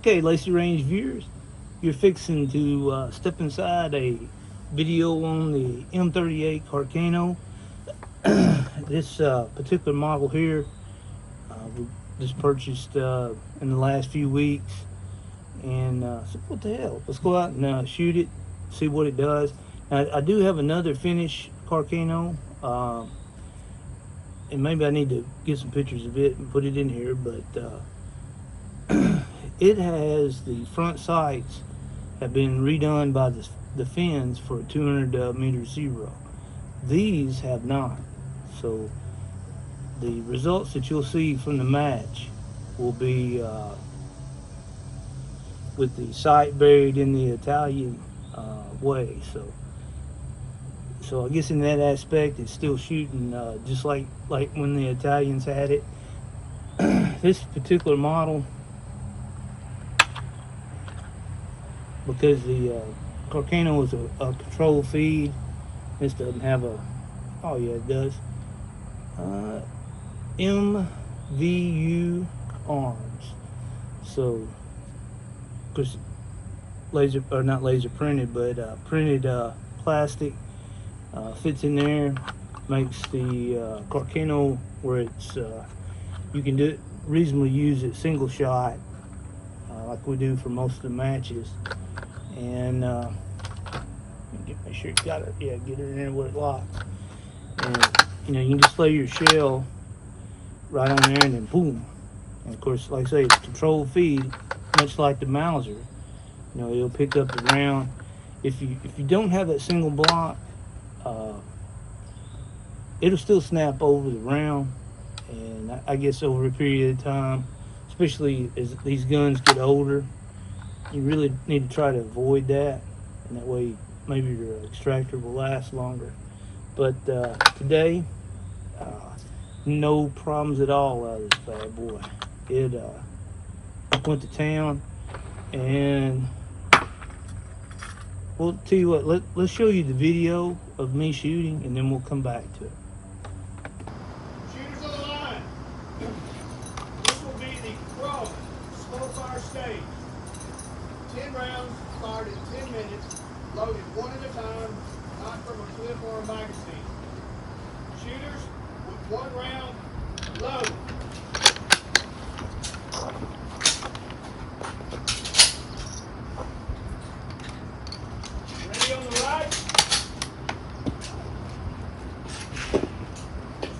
Okay, Lacey Range viewers, you're fixing to step inside a video on the M38 Carcano. This particular model here, we just purchased in the last few weeks, and so what the hell? Let's go out and shoot it, see what it does. Now, I do have another Finnish Carcano, and maybe I need to get some pictures of it and put it in here, but it has the front sights have been redone by the fins for a 200 meter zero. These have not. So the results that you'll see from the match will be with the sight buried in the Italian way. So I guess in that aspect, it's still shooting just like when the Italians had it. This particular model, because the Carcano is a control feed, this doesn't have a, oh yeah it does, MVU arms. So of course laser, or not laser printed, but printed plastic fits in there, makes the Carcano where it's you can do it reasonably, use it single shot like we do for most of the matches. And make sure you got it, yeah, get it in there where it locks. And you know, you can just lay your shell right on there and then boom. And of course, like I say, it's controlled feed, much like the Mauser. You know, it'll pick up the round. If you don't have that single block, it'll still snap over the round. And I guess over a period of time, especially as these guns get older, you really need to try to avoid that, and that way maybe your extractor will last longer. But today, no problems at all out of this bad boy. It went to town, and we'll tell you what, let's show you the video of me shooting, and then we'll come back to it. Shooters on the line. This will be the Pro slow fire stage. 10 rounds fired in 10 minutes, loaded one at a time, not from a clip or a magazine. Shooters with 1 round, load. Ready on the right.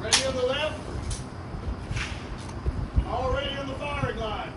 Ready on the left. All ready on the firing line.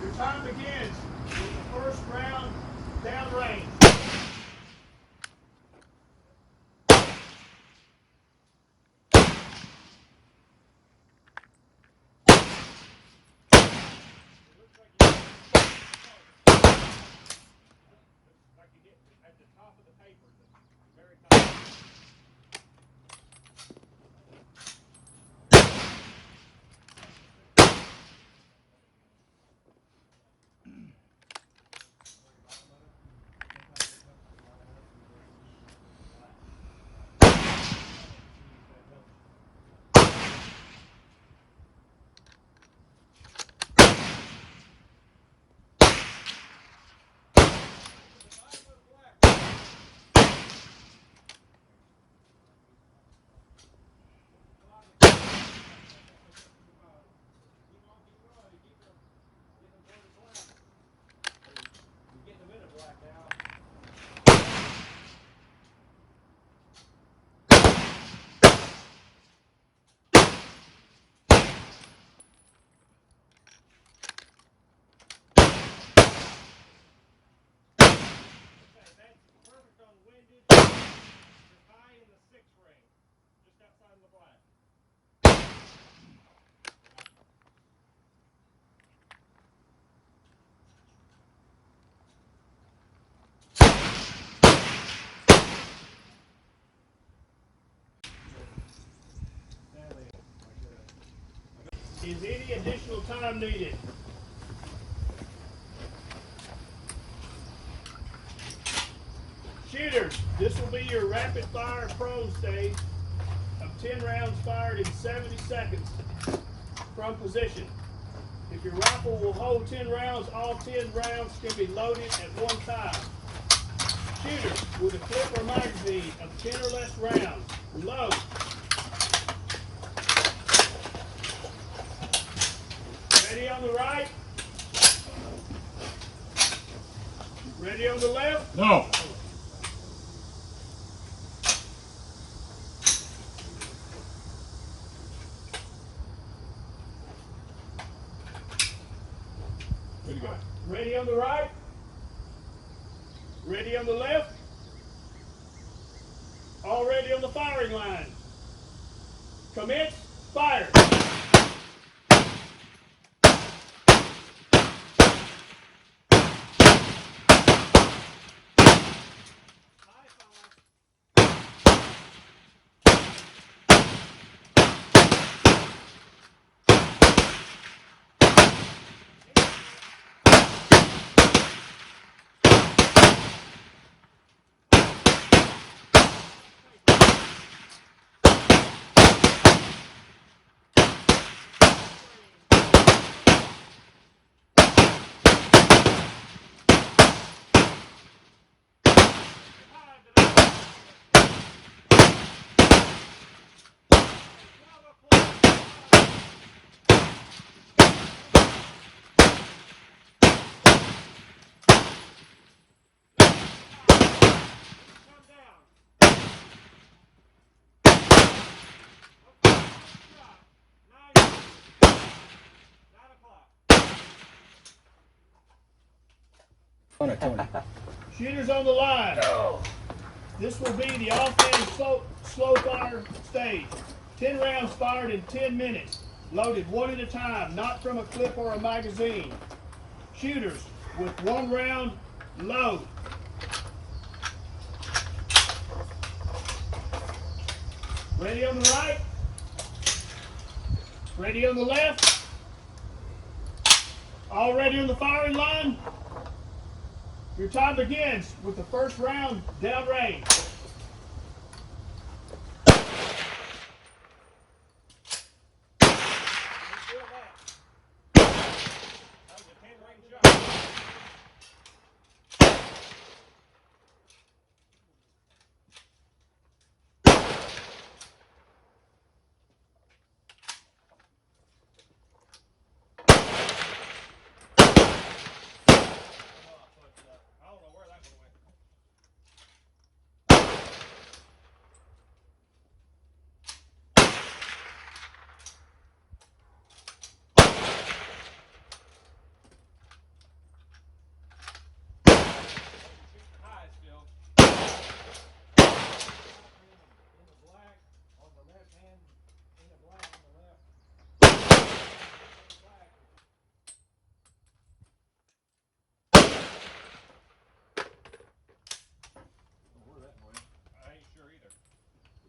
Your time begins with the first round downrange. At the top of the paper, the very top. Is any additional time needed? Shooters, this will be your rapid fire prone stage. 10 rounds fired in 70 seconds from position. If your rifle will hold 10 rounds, all 10 rounds can be loaded at one time. Shooter with a clip or magazine of 10 or less rounds. Load. Ready on the right? Ready on the left? No. Way to go. Ready on the right? Ready on the left? All ready on the firing line. Commence, fire. Shooters on the line. This will be the offhand slow fire stage. 10 rounds fired in 10 minutes. Loaded one at a time, not from a clip or a magazine. Shooters with 1 round load. Ready on the right? Ready on the left? All ready on the firing line? Your time begins with the first round downrange.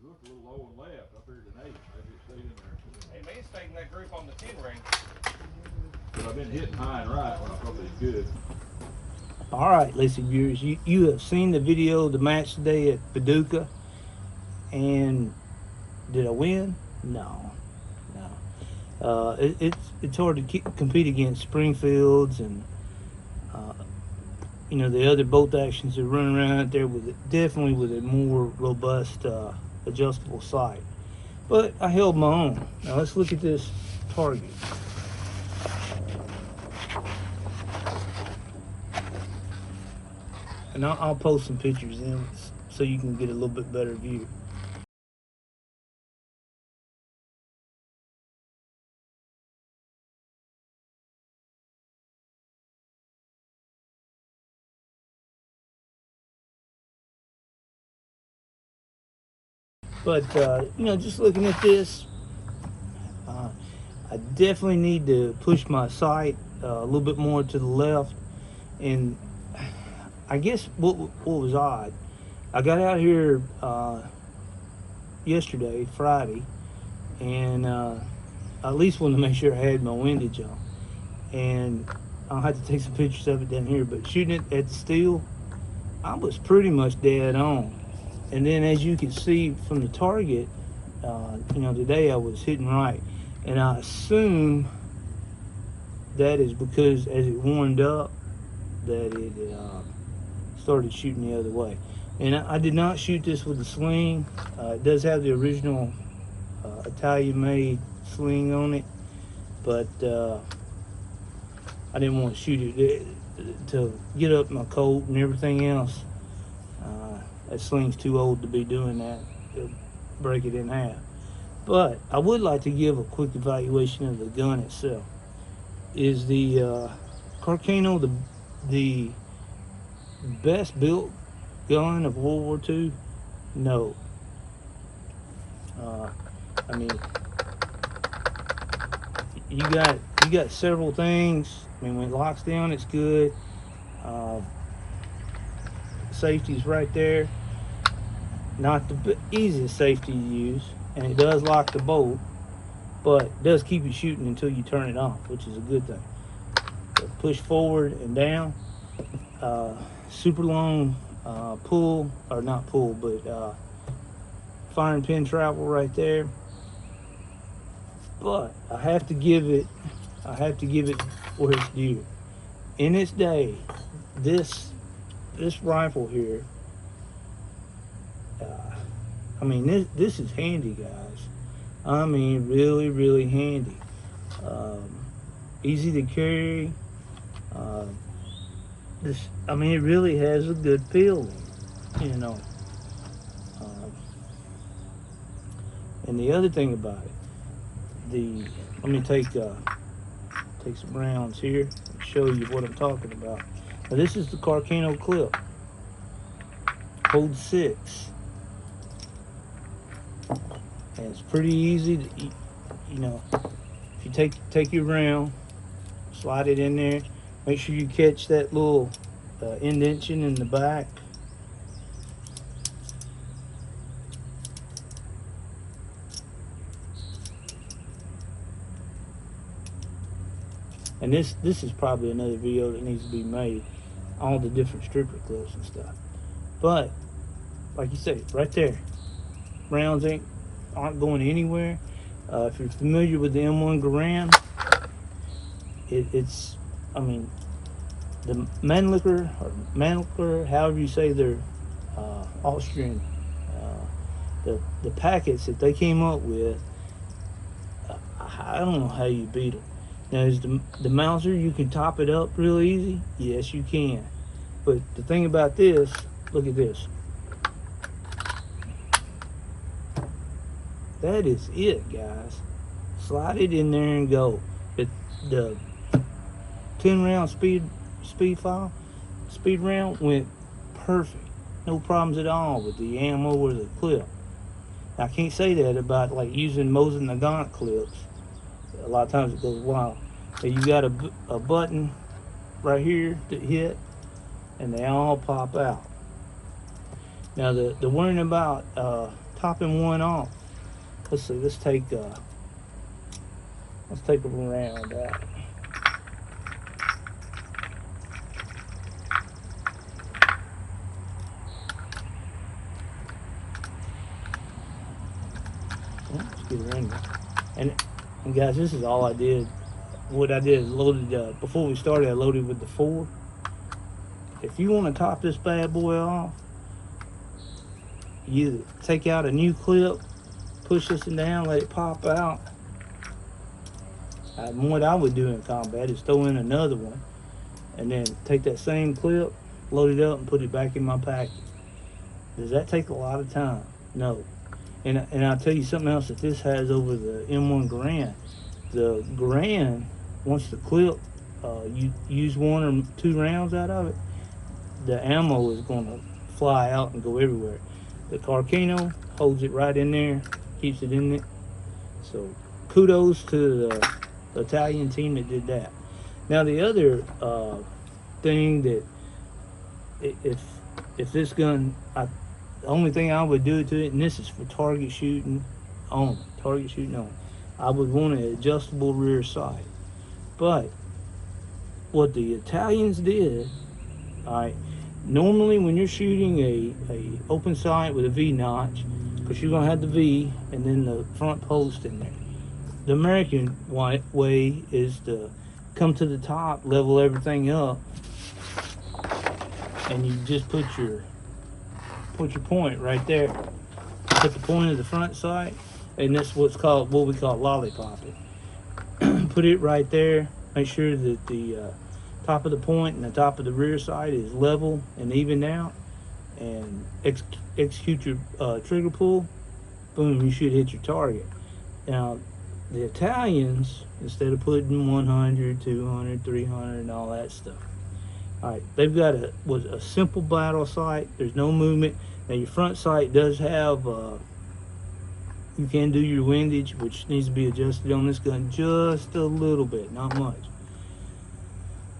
It looked a little low and left. I figured an 8. Maybe it stayed in there. Hey, man, it's taking that group on the 10 ring. But I've been hitting high and right when I thought they was good. All right, listen, viewers, you have seen the video of the match today at Paducah, and did I win? No. It's hard to compete against Springfields and the other bolt actions that are running around out there definitely with a more robust adjustable sight. But I held my own. Now let's look at this target. And I'll post some pictures in so you can get a little bit better view. But just looking at this, I definitely need to push my sight a little bit more to the left. And I guess what was odd, I got out here yesterday, Friday, and I at least wanted to make sure I had my windage on. And I'll have to take some pictures of it down here, but shooting it at the steel, I was pretty much dead on. And then as you can see from the target, you know, today I was hitting right, and I assume that is because as it warmed up, that it started shooting the other way. And I did not shoot this with a sling. It does have the original Italian-made sling on it, but I didn't want to shoot it to get up my coat and everything else. That sling's too old to be doing that. It'll break it in half. But I would like to give a quick evaluation of the gun itself. Is the Carcano the best built gun of World War II? No. I mean, you got several things. I mean, when it locks down, it's good. Safety's right there. Not the easiest safety to use, and it does lock the bolt, but it does keep you shooting until you turn it off, which is a good thing. So push forward and down. Super long pull, or not pull, but firing pin travel right there. But I have to give it where it's due. In its day, this rifle here, I mean, this is handy, guys. I mean, really handy. Easy to carry. I mean, it really has a good feel, you know. And the other thing about it, let me take some rounds here and show you what I'm talking about. Now, this is the Carcano clip. Holds 6. And it's pretty easy to, you know, if you take your round, slide it in there, make sure you catch that little indentation in the back. And this is probably another video that needs to be made, all the different stripper clips and stuff. But like you say, right there, rounds aren't going anywhere. If you're familiar with the M1 Garand, it's, I mean, the Mannlicher, however you say their Austrian, the packets that they came up with, I don't know how you beat them. Now, is the Mauser, you can top it up real easy? Yes, you can. But the thing about this, look at this. That is it, guys. Slide it in there and go. The 10-round speed round went perfect. No problems at all with the ammo or the clip. Now, I can't say that about like using Mosin Nagant clips. A lot of times it goes wild. But you got a button right here to hit, and they all pop out. Now the worrying about topping one off. Let's see. Let's take a round out. Let's get her in there. And guys, this is all I did. What I did is loaded, before we started, I loaded with the 4. If you want to top this bad boy off, you either take out a new clip, push this down, let it pop out. And what I would do in combat is throw in another one, and then take that same clip, load it up, and put it back in my package. Does that take a lot of time? No. And I'll tell you something else that this has over the M1 Garand. The Garand, once the clip, you use 1 or 2 rounds out of it, the ammo is going to fly out and go everywhere. The Carcano holds it right in there, keeps it in it. So kudos to the Italian team that did that. Now the other thing that, if this gun, the only thing I would do to it, and this is for target shooting only, I would want an adjustable rear sight. But what the Italians did, all right, normally when you're shooting a open sight with a V-notch, because you're gonna have the V and then the front post in there. The American way is to come to the top, level everything up, and you just put your point right there. Put the point of the front sight, and that's what we call lollipopping. Put it right there. Make sure that the top of the point and the top of the rear sight is level and even out, and execute your trigger pull. Boom, you should hit your target. Now, the Italians, instead of putting 100, 200, 300, and all that stuff, all right, they've got a simple battle sight. There's no movement. Now, your front sight does have, you can do your windage, which needs to be adjusted on this gun just a little bit, not much.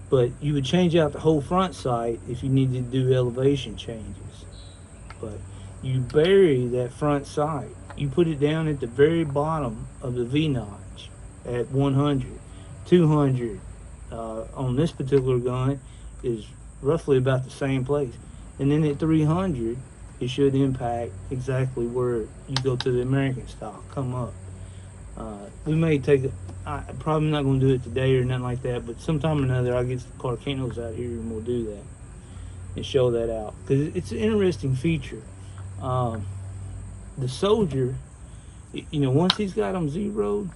But you would change out the whole front sight if you need to do elevation changes. But you bury that front sight. You put it down at the very bottom of the V notch at 100. 200 on this particular gun is roughly about the same place. And then at 300, it should impact exactly where you go to the American style, come up. We may take I'm probably not going to do it today or nothing like that, but sometime or another I'll get the Carcanos out here and we'll do that and show that out, because it's an interesting feature. The soldier, you know, once he's got them zeroed,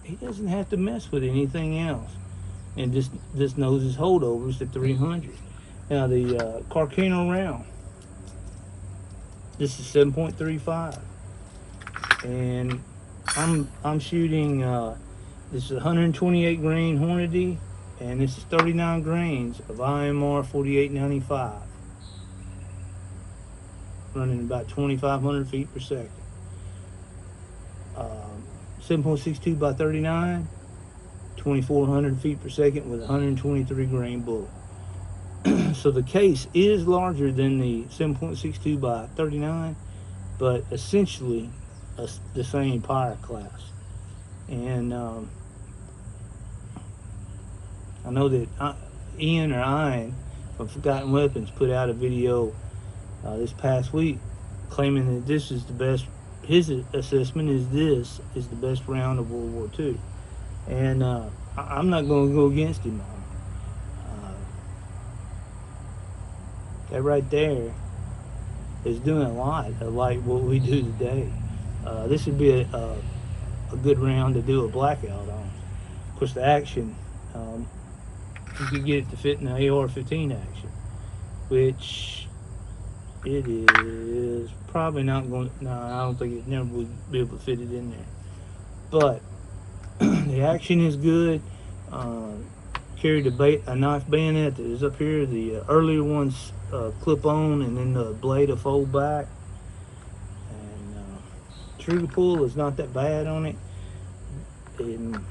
he doesn't have to mess with anything else, and just knows his holdovers at 300. Now the Carcano round, this is 7.35, and I'm shooting this is 128 grain Hornady, and this is 39 grains of IMR 4895, running about 2,500 feet per second. 7.62 by 39, 2,400 feet per second with 123 grain bullet. So the case is larger than the 7.62 by 39, but essentially the same power class. And I know that Ian from Forgotten Weapons put out a video this past week claiming that this is the best. His assessment is this is the best round of World War II, and I'm not going to go against him on it. That right there is doing a lot of like what we do today. This would be a good round to do a blackout on. Of course, the action, you could get it to fit in the AR-15 action, which it is probably not going to, no, I don't think it never would be able to fit it in there. But the action is good. Carried a knife bayonet that is up here. The earlier ones clip on, and then the blade will fold back. And trigger pull is not that bad on it. And like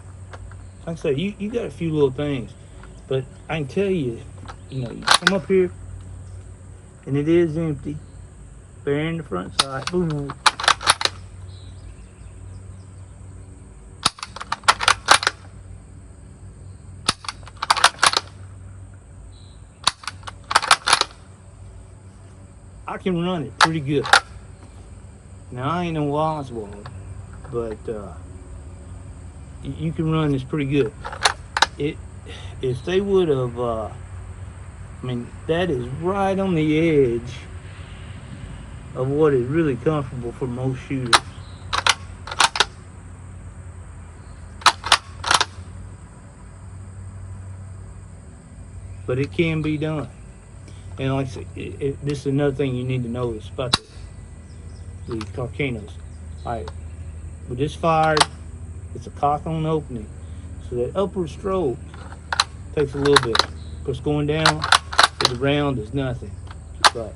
I say, you got a few little things, but I can tell you, you know, you come up here and it is empty, bearing the front side, boom. I can run it pretty good. Now I ain't no Oswald, but you can run this pretty good. If they would have, I mean, that is right on the edge of what is really comfortable for most shooters. But it can be done. And like I said, this is another thing you need to notice about the Carcanos. Alright, with this fired, it's a cock on opening. So that upward stroke takes a little bit. Of course, going down to the round is nothing. But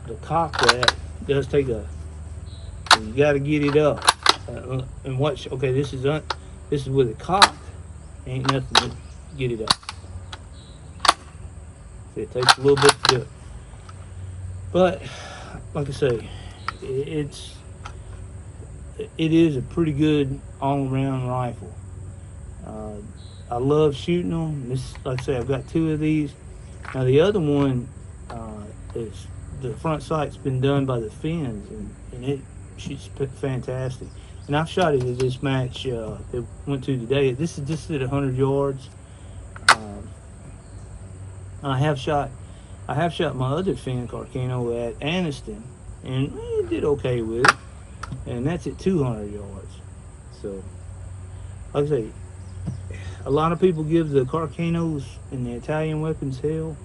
the cock that does take you got to get it up. And watch, okay, this is with it cocked. Ain't nothing to get it up. It takes a little bit to do it. But like I say, it is a pretty good all-around rifle. I love shooting them. This, like I say, I've got two of these. Now the other one is the front sight's been done by the fins, and it shoots fantastic. And I've shot it at this match that went to today. This is just at 100 yards. I have shot my other fin Carcano at Anniston, and it did okay with it. And that's at 200 yards. So, like I say, a lot of people give the Carcanos and the Italian weapons hell.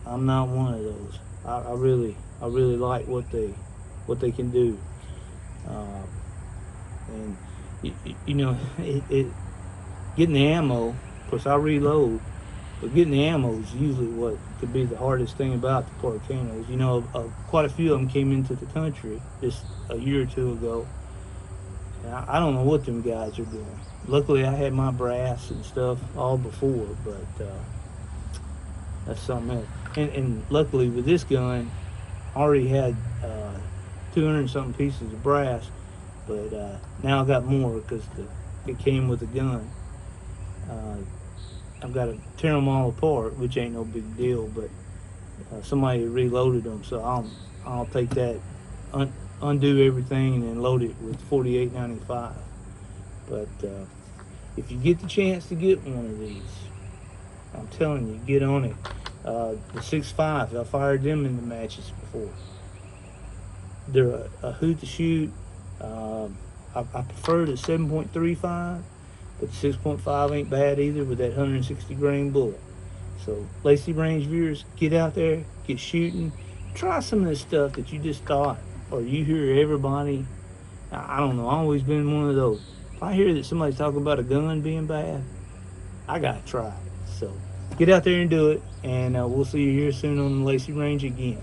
I'm not one of those. I really like what they can do. And you know, getting the ammo. Of course, I reload, but getting the ammo is usually what could be the hardest thing about the Carcanos. You know, quite a few of them came into the country just a year or two ago. And I don't know what them guys are doing. Luckily, I had my brass and stuff all before, but that's something else. And luckily with this gun, I already had 200 and something pieces of brass, but now I got more because it came with the gun. I've got to tear them all apart, which ain't no big deal, but somebody reloaded them, so I'll take that, undo everything, and then load it with 48.95. But if you get the chance to get one of these, I'm telling you, get on it. The 6.5, I fired them in the matches before. They're a hoot to shoot. I prefer the 7.35, but the 6.5 ain't bad either with that 160 grain bullet. So, Lacey Range viewers, get out there, get shooting. Try some of this stuff that you just thought, or you hear everybody. I don't know, I've always been one of those. If I hear that somebody's talking about a gun being bad, I gotta try it. So, get out there and do it, and we'll see you here soon on the Lacey Range again.